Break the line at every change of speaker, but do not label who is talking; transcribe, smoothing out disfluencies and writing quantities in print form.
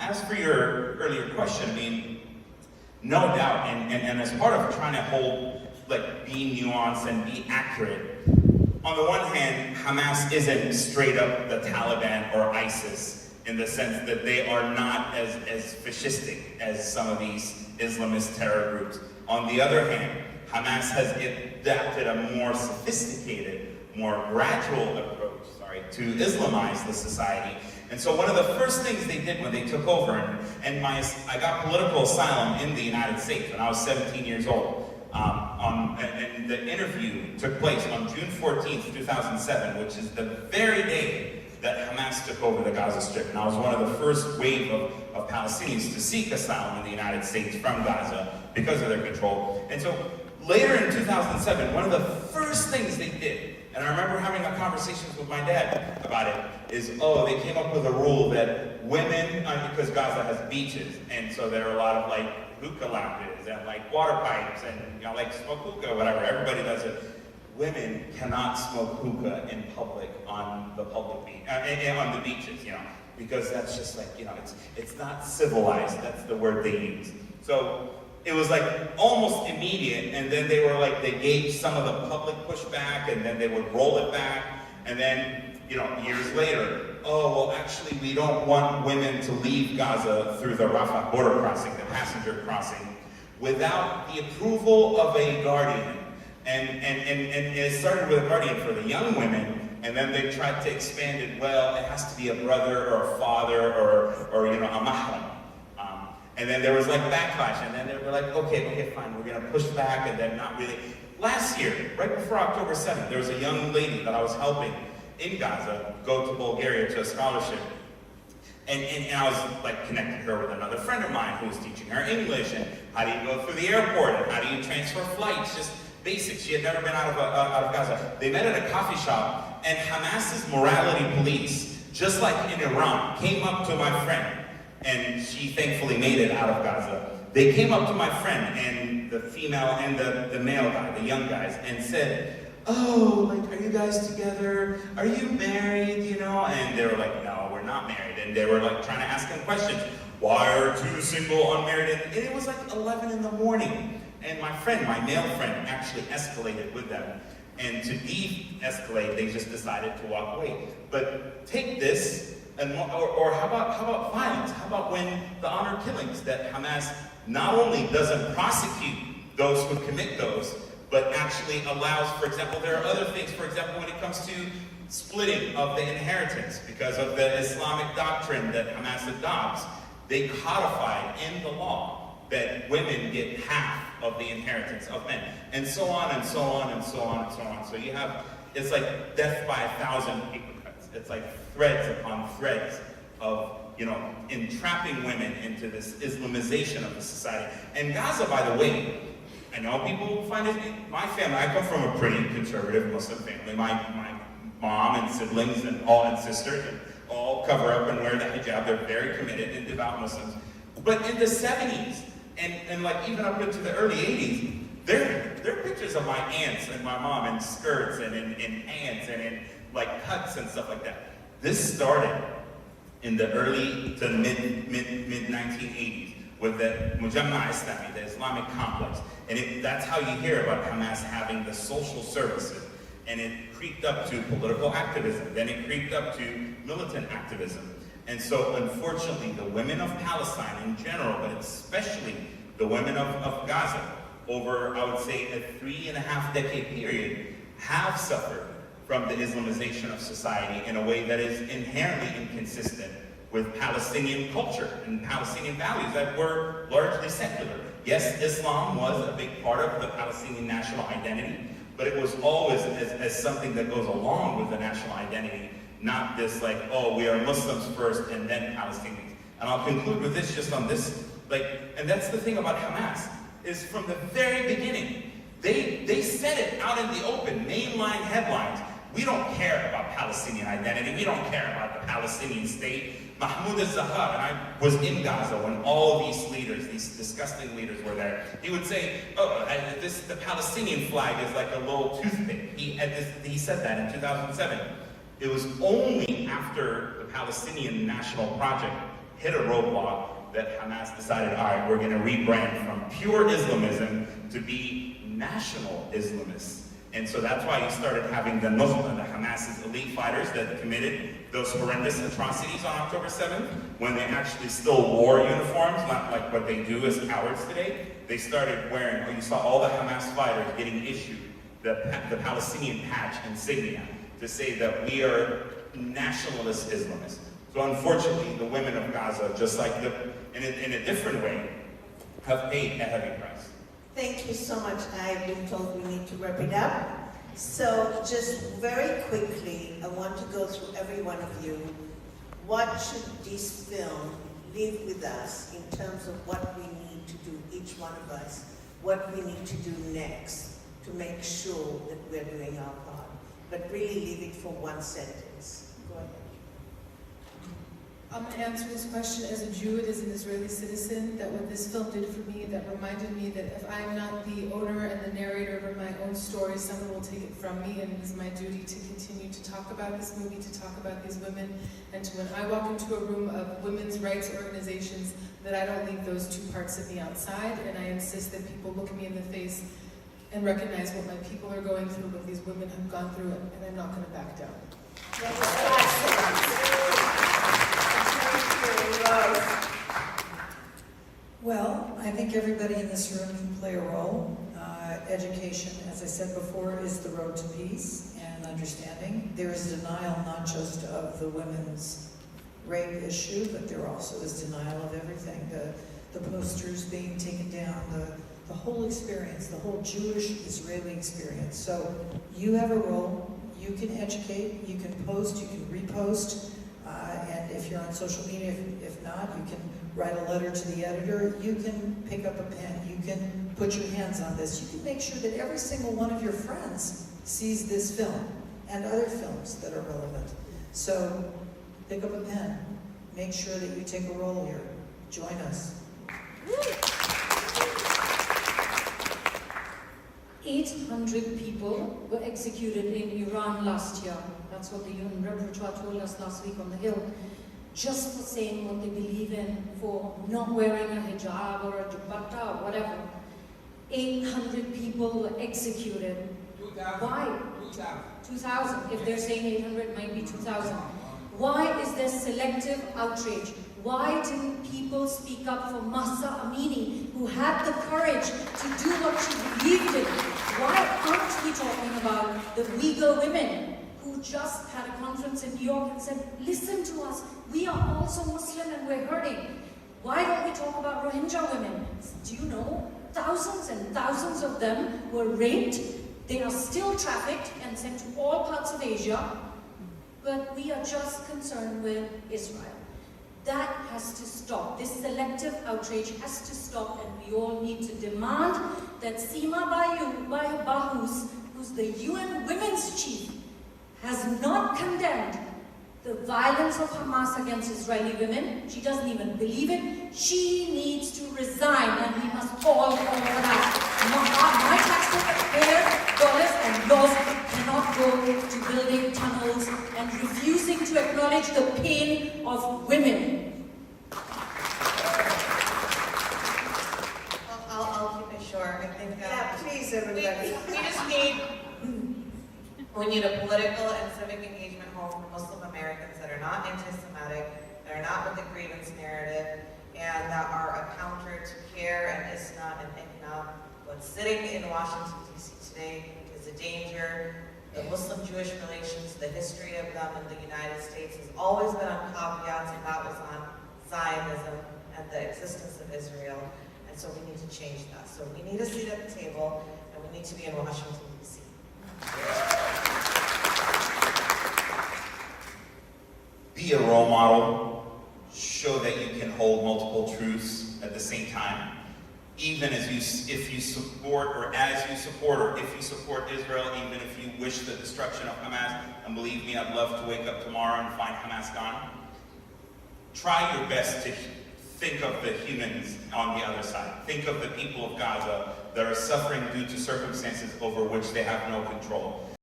as for your earlier question, I mean, no doubt, and as part of trying to hold, like, be nuanced and be accurate, on the one hand, Hamas isn't straight up the Taliban or ISIS in the sense that they are not as fascistic as some of these Islamist terror groups. On the other hand, Hamas has adapted a more sophisticated, more gradual approach, to Islamize the society. And so one of the first things they did when they took over, and I got political asylum in the United States when I was 17 years old. And the interview took place on June 14th, 2007, which is the very day that Hamas took over the Gaza Strip. And I was one of the first wave of Palestinians to seek asylum in the United States from Gaza because of their control. And so later in 2007, one of the first things they did, and I remember having a conversation with my dad about it, is, they came up with a rule that women, because Gaza has beaches, and so there are a lot of, like, hookah lounges and, like, water pipes and, like, smoke hookah, whatever, everybody does it. Women cannot smoke hookah in public on the public beach, on the beaches, because that's just like, it's not civilized, that's the word they use. So it was like almost immediate, and then they were like, they gauged some of the public pushback, and then they would roll it back, and then, years later, actually we don't want women to leave Gaza through the Rafah border crossing, the passenger crossing, without the approval of a guardian. And it started with a guardian for the young women, and then they tried to expand it, it has to be a brother or a father or a mahram. And then there was like backlash, and then they were like, okay, fine, we're gonna push back, and then not really. Last year, right before October 7th, there was a young lady that I was helping in Gaza go to Bulgaria to a scholarship. And I was like connecting her with another friend of mine who was teaching her English, and how do you go through the airport, and how do you transfer flights, just basics. She had never been out of Gaza. They met at a coffee shop, and Hamas's morality police, just like in Iran, came up to my friend, and she thankfully made it out of Gaza. They came up to my friend, and the female and the male guy, the young guys, and said, are you guys together? Are you married, And they were like, no, we're not married. And they were like trying to ask him questions. Why are two single, unmarried? And it was like 11 in the morning. And my male friend, actually escalated with them. And to de-escalate, they just decided to walk away. But take this, or how about violence? How about when the honor killings that Hamas not only doesn't prosecute those who commit those, but actually allows, for example, there are other things, for example, when it comes to splitting of the inheritance, because of the Islamic doctrine that Hamas adopts, they codified in the law that women get half of the inheritance of men, and so on and so on and so on and so on. So you have, it's like death by 1,000 paper cuts. It's like threads upon threads of, entrapping women into this Islamization of the society. And Gaza, by the way, I know people find it, my family, I come from a pretty conservative Muslim family. My mom and siblings and sisters all cover up and wear the hijab. They're very committed and devout Muslims. But in the 70s, and like even up into the early 80s, there are pictures of my aunts and my mom in skirts and in pants and in like cuts and stuff like that. This started in the early to mid 1980s with the Mujamma Islami, the Islamic complex. And that's how you hear about Hamas having the social services. And it creeped up to political activism. Then it creeped up to militant activism. And so, unfortunately, the women of Palestine in general, but especially the women of Gaza, over, I would say, a 3.5-decade period, have suffered from the Islamization of society in a way that is inherently inconsistent with Palestinian culture and Palestinian values that were largely secular. Yes, Islam was a big part of the Palestinian national identity, but it was always as something that goes along with the national identity, not this like, we are Muslims first and then Palestinians. And I'll conclude with this, just on this, and that's the thing about Hamas, is from the very beginning, they said it out in the open, mainline headlines. We don't care about Palestinian identity. We don't care about the Palestinian state. Mahmoud al-Zahar, and I was in Gaza when all of these leaders, these disgusting leaders were there. He would say, the Palestinian flag is like a little toothpick. He said that in 2007. It was only after the Palestinian National Project hit a roadblock that Hamas decided, all right, we're going to rebrand from pure Islamism to be national Islamists. And so that's why you started having the Nukhba, the Hamas's elite fighters that committed those horrendous atrocities on October 7th, when they actually still wore uniforms, not like what they do as cowards today. They started wearing, or you saw all the Hamas fighters getting issued the Palestinian patch insignia to say that we are nationalist Islamists. So unfortunately, the women of Gaza, just like in a different way, have paid a heavy price.
Thank you so much. I've been told we need to wrap it up. So just very quickly, I want to go through every one of you. What should this film leave with us in terms of what we need to do, each one of us, what we need to do next to make sure that we're doing our part? But really leave it for one sentence. Go ahead.
I'm going to answer this question as a Jew and as an Israeli citizen, that what this film did for me, that reminded me that if I'm not the owner and the narrator of my own story, someone will take it from me, and it is my duty to continue to talk about this movie, to talk about these women, and to when I walk into a room of women's rights organizations, that I don't leave those two parts of me outside, and I insist that people look me in the face and recognize what my people are going through, what these women have gone through, and I'm not going to back down.
Well, I think everybody in this room can play a role. Education, as I said before, is the road to peace and understanding. There is denial not just of the women's rape issue, but there also is denial of everything. The posters being taken down, the whole experience, the whole Jewish-Israeli experience. So you have a role. You can educate, you can post, you can repost, and if you're on social media, if not, you can write a letter to the editor, you can pick up a pen, you can put your hands on this, you can make sure that every single one of your friends sees this film and other films that are relevant. So pick up a pen, make sure that you take a role here, join us.
800 people were executed in Iran last year. That's what the UN Repertoire told us last week on the Hill. Just for saying what they believe in, for not wearing a hijab or a dupatta or whatever. 800 people were executed.
2,000.
Why? 2,000. If they're saying 800, it might be 2,000. Why is there selective outrage? Why didn't people speak up for Mahsa Amini, who had the courage to do what she believed in? Why aren't we talking about the Uyghur women who just had a conference in New York and said, listen to us, we are also Muslim and we're hurting. Why don't we talk about Rohingya women? Do you know, thousands and thousands of them were raped. They are still trafficked and sent to all parts of Asia, but we are just concerned with Israel. That has to stop. This selective outrage has to stop, and we all need to demand that Sima Bahous, who's the UN Women's Chief, has not condemned the violence of Hamas against Israeli women. She doesn't even believe it. She needs to resign, and we must all call for that. My taxpayer dollars and laws cannot go to building tunnels and refusing to acknowledge the pain of women.
I'll keep it short. I think
please, everybody.
we need a political and civic engagement home for Muslim Americans that are not anti-Semitic, that are not with the grievance narrative, and that are a counter to CARE and ISNA and ICNA. What's sitting in Washington, D.C. today is a danger. The Muslim-Jewish relations, the history of them in the United States has always been on caveats, and that was on Zionism and the existence of Israel. And so we need to change that. So we need a seat at the table, and we need to be in Washington, D.C.
Be a role model. Show that you can hold multiple truths at the same time. Even if you support Israel, even if you wish the destruction of Hamas, and believe me, I'd love to wake up tomorrow and find Hamas gone. Try your best to think of the humans on the other side. Think of the people of Gaza that are suffering due to circumstances over which they have no control.